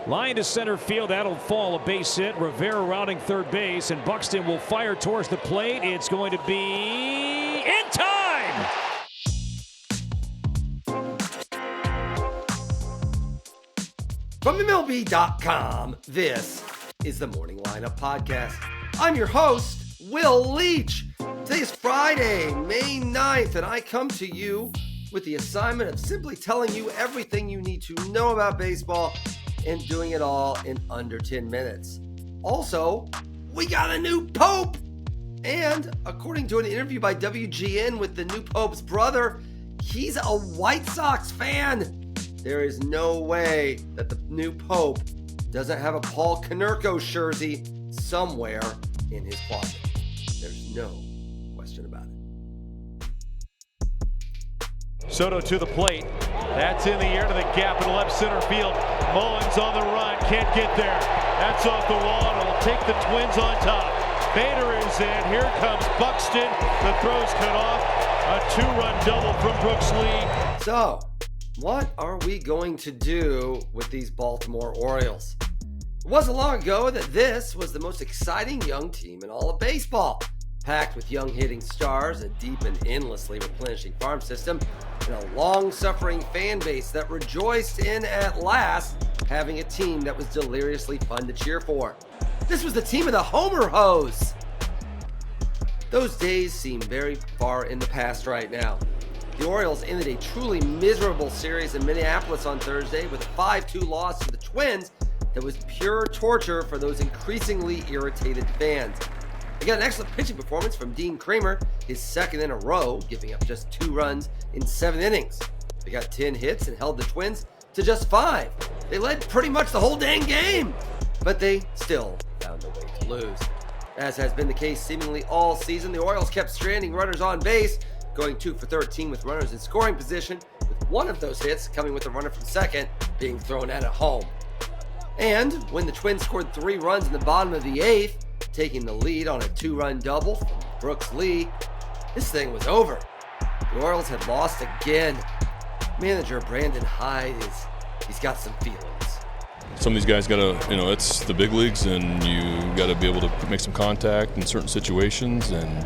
Line to center field. That'll fall a base hit. Rivera rounding third base, and Buxton will fire towards the plate. It's going to be in time. From MLB.com, this is the Morning Lineup Podcast. I'm your host, Will Leach. Today is Friday, May 9th, and I come to you with the assignment of simply telling you everything you need to know about baseball and doing it all in under 10 minutes. Also, we got a new Pope! And according to an interview by WGN with the new Pope's brother, he's a White Sox fan. There is no way that the new Pope doesn't have a Paul Konerko jersey somewhere in his closet. There's no question about it. Soto to the plate. That's in the air to the gap in left center field. Mullins on the run. Can't get there. That's off the wall, and it'll take the Twins on top. Bader is in. Here comes Buxton. The throw's cut off. A two-run double from Brooks Lee. So, what are we going to do with these Baltimore Orioles? It wasn't long ago that this was the most exciting young team in all of baseball. Packed with young hitting stars, a deep and endlessly replenishing farm system, and a long-suffering fan base that rejoiced in, at last, having a team that was deliriously fun to cheer for. This was the team of the Homer Hose. Those days seem very far in the past right now. The Orioles ended a truly miserable series in Minneapolis on Thursday with a 5-2 loss to the Twins that was pure torture for those increasingly irritated fans. They got an excellent pitching performance from Dean Kramer, his second in a row, giving up just 2 runs in 7 innings. They got 10 hits and held the Twins to just 5. They led pretty much the whole dang game, but they still found a way to lose. As has been the case seemingly all season, the Orioles kept stranding runners on base, going 2 for 13 with runners in scoring position, with one of those hits coming with a runner from second being thrown out at home. And when the Twins scored 3 runs in the bottom of the 8th, taking the lead on a 2-run double from Brooks Lee, this thing was over. The Orioles had lost again. Manager Brandon Hyde he's got some feelings. Some of these guys got to, it's the big leagues, and you got to be able to make some contact in certain situations. And,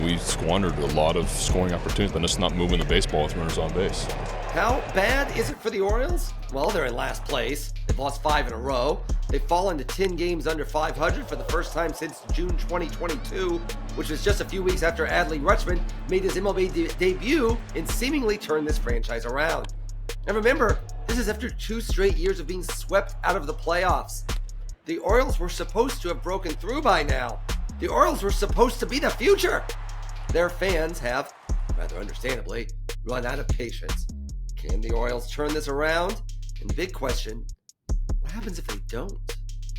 we squandered a lot of scoring opportunities by just not moving the baseball with runners on base. How bad is it for the Orioles? Well, they're in last place. They've lost 5 in a row. They've fallen to 10 games under 500 for the first time since June 2022, which was just a few weeks after Adley Rutschman made his MLB debut and seemingly turned this franchise around. And remember, this is after 2 straight years of being swept out of the playoffs. The Orioles were supposed to have broken through by now. The Orioles were supposed to be the future. Their fans have, rather understandably, run out of patience. Can the Orioles turn this around? And the big question, what happens if they don't?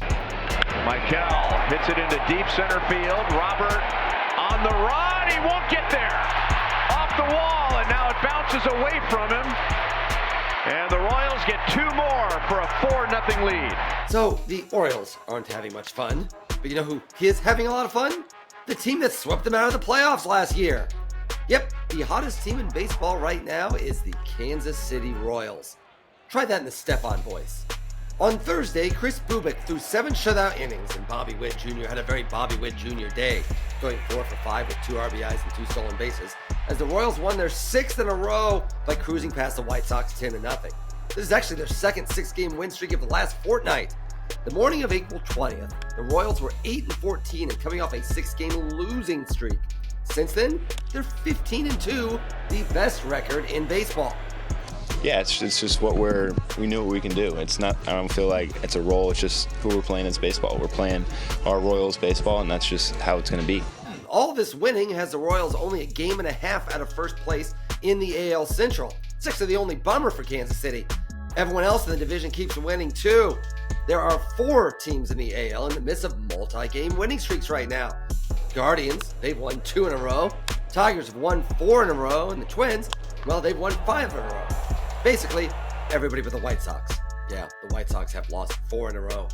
Michael hits it into deep center field. Robert on the run. He won't get there. Off the wall, and now it bounces away from him. And the Royals get 2 more for a 4-0 lead. So the Orioles aren't having much fun, but you know who is having a lot of fun? The team that swept them out of the playoffs last year. Yep, the hottest team in baseball right now is the Kansas City Royals. Try that in the Stephon voice. On Thursday, Chris Bubic threw 7 shutout innings, and Bobby Witt Jr. had a very Bobby Witt Jr. day, going 4 for 5 with 2 RBIs and 2 stolen bases, as the Royals won their 6th in a row by cruising past the White Sox 10-0. This is actually their second 6-game win streak of the last fortnight. The morning of April 20th, the Royals were 8-14 and coming off a 6-game losing streak. Since then, they're 15-2, the best record in baseball. Yeah, it's just what we know what we can do. It's not, I don't feel like it's a role, it's just who we're playing as baseball. We're playing our Royals baseball, and that's just how it's going to be. All this winning has the Royals only a game and a half out of first place in the AL Central. It's actually the only bummer for Kansas City. Everyone else in the division keeps winning too. There are 4 teams in the AL in the midst of multi-game winning streaks right now. Guardians, they've won 2 in a row. Tigers have won 4 in a row. And the Twins, well, they've won 5 in a row. Basically, everybody but the White Sox. Yeah, the White Sox have lost 4 in a row.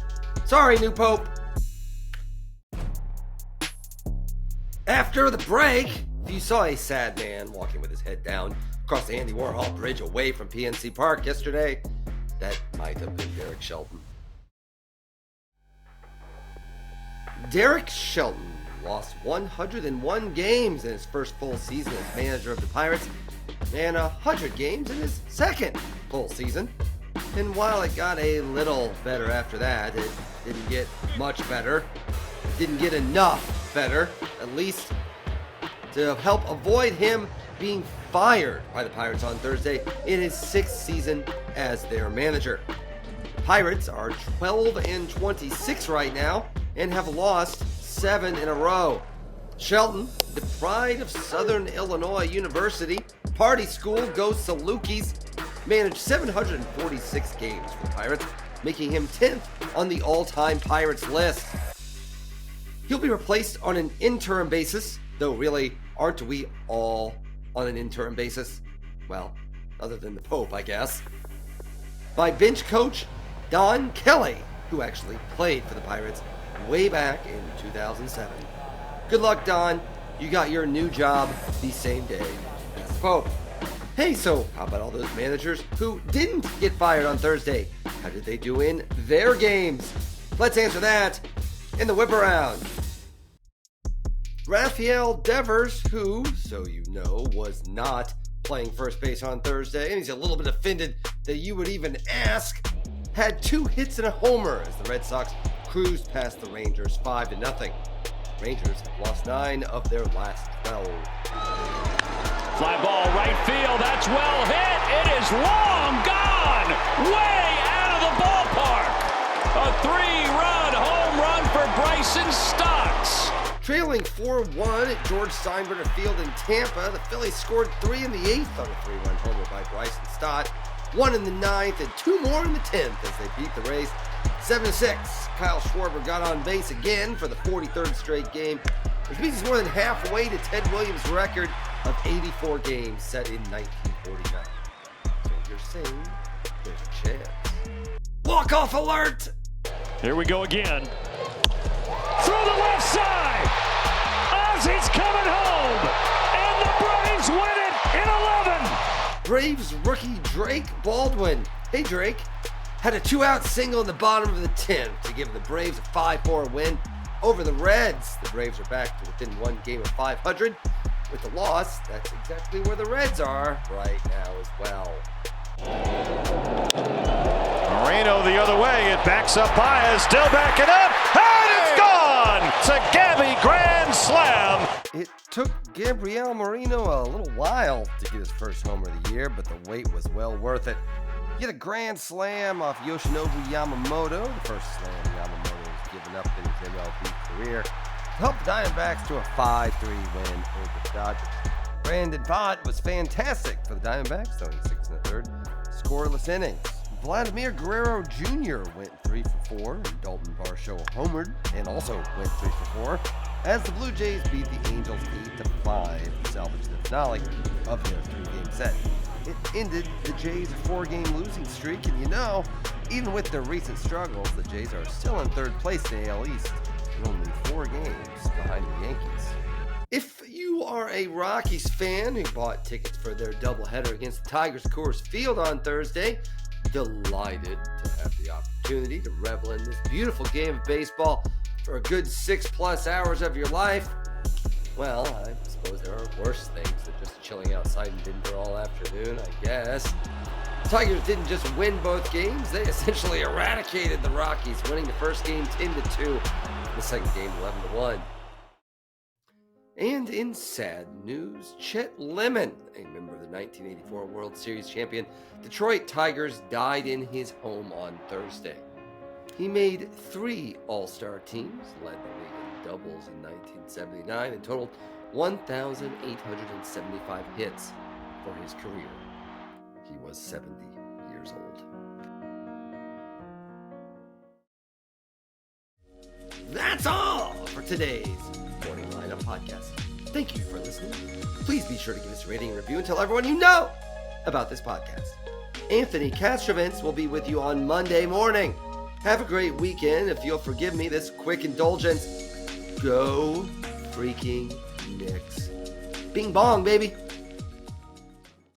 Sorry, new Pope. After the break, if you saw a sad man walking with his head down across the Andy Warhol Bridge away from PNC Park yesterday, that might have been Derek Shelton. Derek Shelton lost 101 games in his first full season as manager of the Pirates and 100 games in his second full season. And while it got a little better after that, it didn't get much better. It didn't get enough better, at least to help avoid him being fired by the Pirates on Thursday in his 6th season as their manager. The Pirates are 12-26 right now and have lost 7 in a row. Shelton, the pride of Southern Illinois University, party school, goes Salukis, managed 746 games for the Pirates, making him 10th on the all-time Pirates list. He'll be replaced on an interim basis, though really, aren't we all on an interim basis? Well, other than the Pope, I guess. By bench coach Don Kelly, who actually played for the Pirates way back in 2007. Good luck, Don. You got your new job the same day as the Pope. Hey, so how about all those managers who didn't get fired on Thursday? How did they do in their games? Let's answer that in the whip around. Rafael Devers, who, so you know, was not playing first base on Thursday, and he's a little bit offended that you would even ask, had 2 hits and a homer as the Red Sox cruised past the Rangers 5-0. Rangers have lost 9 of their last 12. Fly ball right field. That's well hit. It is long gone. Way out of the ballpark. A 3-run home run for Bryson Stotts. Trailing 4-1 at George Steinbrenner Field in Tampa, the Phillies scored 3 in the 8th on a 3-run homer by Bryson Stott, 1 in the 9th, and 2 more in the 10th as they beat the Rays 7-6. Kyle Schwarber got on base again for the 43rd straight game, which means he's more than halfway to Ted Williams' record of 84 games set in 1949. So you're saying there's a chance. Walk-off alert! Here we go again. Through the left side. Ozzy's coming home. And the Braves win it in 11. Braves rookie Drake Baldwin. Hey, Drake. Had a 2-out single in the bottom of the 10th to give the Braves a 5-4 win over the Reds. The Braves are back to within 1 game of 500. With the loss, that's exactly where the Reds are right now as well. Moreno the other way. It backs up Baez. Still backing up. And it's gone. It's a Gabby grand slam. It took Gabriel Moreno a little while to get his first homer of the year, but the wait was well worth it. He had a grand slam off Yoshinobu Yamamoto, the first slam Yamamoto has given up in his MLB career, to help the Diamondbacks to a 5-3 win over the Dodgers. Brandon Pott was fantastic for the Diamondbacks, throwing 6 1/3 scoreless innings. Vladimir Guerrero Jr. went 3 for 4, and Dalton Varsho homered and also went 3 for 4, as the Blue Jays beat the Angels 8-5 to salvage the finale of their 3-game set. It ended the Jays' 4-game losing streak, and you know, even with their recent struggles, the Jays are still in 3rd place in the AL East, and only 4 games behind the Yankees. If you are a Rockies fan who bought tickets for their doubleheader against the Tigers Coors Field on Thursday, delighted to have the opportunity to revel in this beautiful game of baseball for a good 6+ hours of your life, well, I suppose there are worse things than just chilling outside in Denver all afternoon, I guess. The Tigers didn't just win both games, they essentially eradicated the Rockies, winning the first game 10-2, the second game 11-1. And in sad news, Chet Lemon, a member of the 1984 World Series champion Detroit Tigers, died in his home on Thursday. He made 3 All-Star teams, led the league in doubles in 1979, and totaled 1,875 hits for his career. He was 70 years old. That's all for today's Morning Lineup Podcast. Thank you for listening. Please be sure to give us a rating and review and tell everyone you know about this podcast. Anthony Castrovents will be with you on Monday morning. Have a great weekend. If you'll forgive me this quick indulgence, go freaking Knicks. Bing bong, baby.